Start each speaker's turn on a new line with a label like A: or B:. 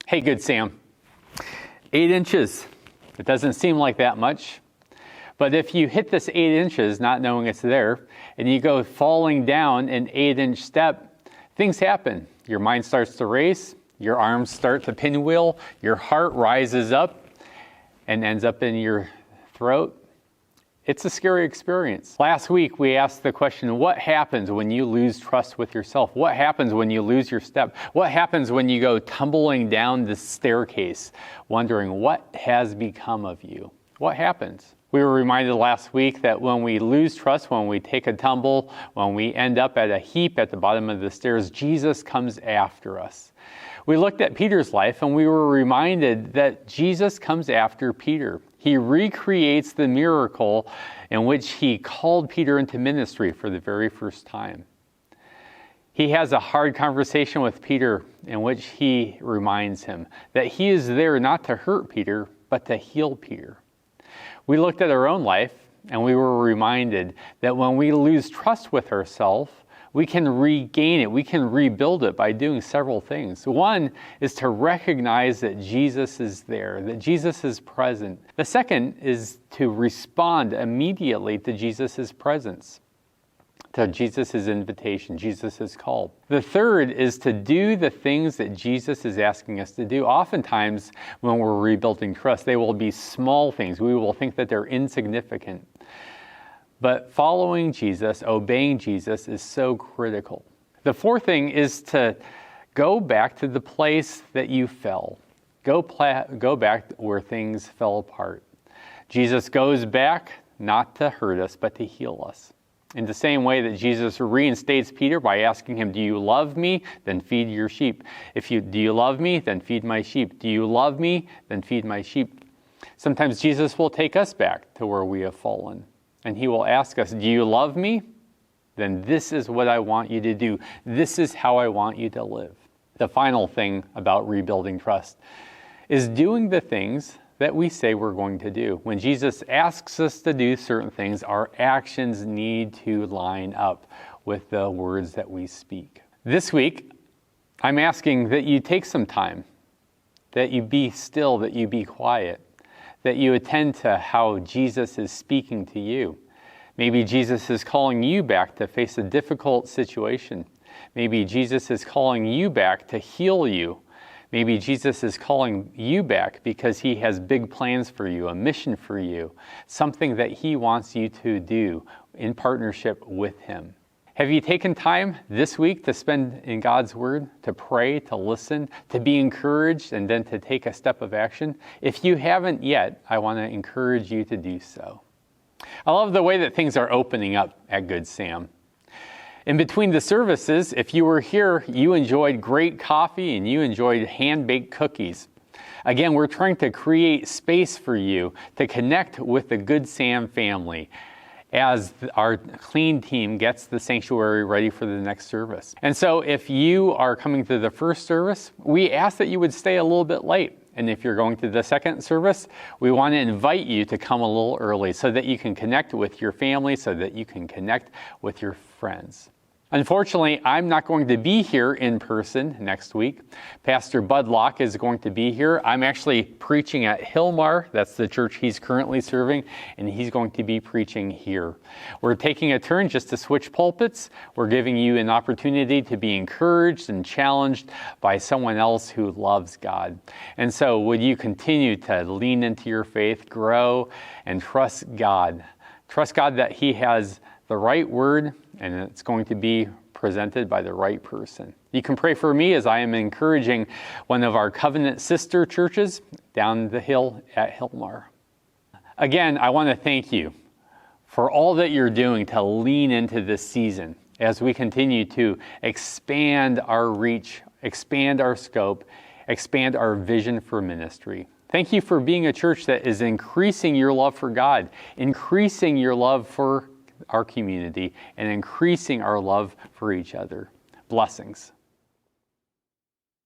A: Hey, Good Sam. 8 inches. It doesn't seem like that much. But if you hit this 8 inches, not knowing it's there, and you go falling down an 8-inch step, things happen. Your mind starts to race, your arms start to pinwheel, your heart rises up and ends up in your throat. It's a scary experience. Last week, we asked the question, what happens when you lose trust with yourself? What happens when you lose your step? What happens when you go tumbling down the staircase, wondering what has become of you? What happens? We were reminded last week that when we lose trust, when we take a tumble, when we end up at a heap at the bottom of the stairs, Jesus comes after us. We looked at Peter's life and we were reminded that Jesus comes after Peter. He recreates the miracle in which he called Peter into ministry for the very first time. He has a hard conversation with Peter in which he reminds him that he is there not to hurt Peter, but to heal Peter. We looked at our own life and we were reminded that when we lose trust with ourselves, we can regain it, we can rebuild it by doing several things. One is to recognize that Jesus is there, that Jesus is present. The second is to respond immediately to Jesus' presence, to Jesus' invitation, Jesus' call. The third is to do the things that Jesus is asking us to do. Oftentimes, when we're rebuilding trust, they will be small things. We will think that they're insignificant. But following Jesus, obeying Jesus is so critical. The fourth thing is to go back to the place that you fell. Go back where things fell apart. Jesus goes back not to hurt us, but to heal us. In the same way that Jesus reinstates Peter by asking him, do you love me? Then feed your sheep. Do you love me? Then feed my sheep. Do you love me? Then feed my sheep. Sometimes Jesus will take us back to where we have fallen. And he will ask us, do you love me? Then this is what I want you to do. This is how I want you to live. The final thing about rebuilding trust is doing the things that we say we're going to do. When Jesus asks us to do certain things, our actions need to line up with the words that we speak. This week, I'm asking that you take some time, that you be still, that you be quiet, that you attend to how Jesus is speaking to you. Maybe Jesus is calling you back to face a difficult situation. Maybe Jesus is calling you back to heal you. Maybe Jesus is calling you back because he has big plans for you, a mission for you, something that he wants you to do in partnership with him. Have you taken time this week to spend in God's Word, to pray, to listen, to be encouraged, and then to take a step of action? If you haven't yet, I want to encourage you to do so. I love the way that things are opening up at Good Sam. In between the services, if you were here, you enjoyed great coffee and you enjoyed hand-baked cookies. Again, we're trying to create space for you to connect with the Good Sam family as our clean team gets the sanctuary ready for the next service. And so if you are coming to the first service, we ask that you would stay a little bit late. And if you're going to the second service, we want to invite you to come a little early so that you can connect with your family, so that you can connect with your friends. Unfortunately, I'm not going to be here in person next week. Pastor Bud Locke is going to be here. I'm actually preaching at Hillmar. That's the church he's currently serving, and he's going to be preaching here. We're taking a turn just to switch pulpits. We're giving you an opportunity to be encouraged and challenged by someone else who loves God. And so would you continue to lean into your faith, grow, and trust God? Trust God that he has the right word, and it's going to be presented by the right person. You can pray for me as I am encouraging one of our covenant sister churches down the hill at Hillmar. Again, I want to thank you for all that you're doing to lean into this season as we continue to expand our reach, expand our scope, expand our vision for ministry. Thank you for being a church that is increasing your love for God, increasing your love for our community, and increasing our love for each other. Blessings.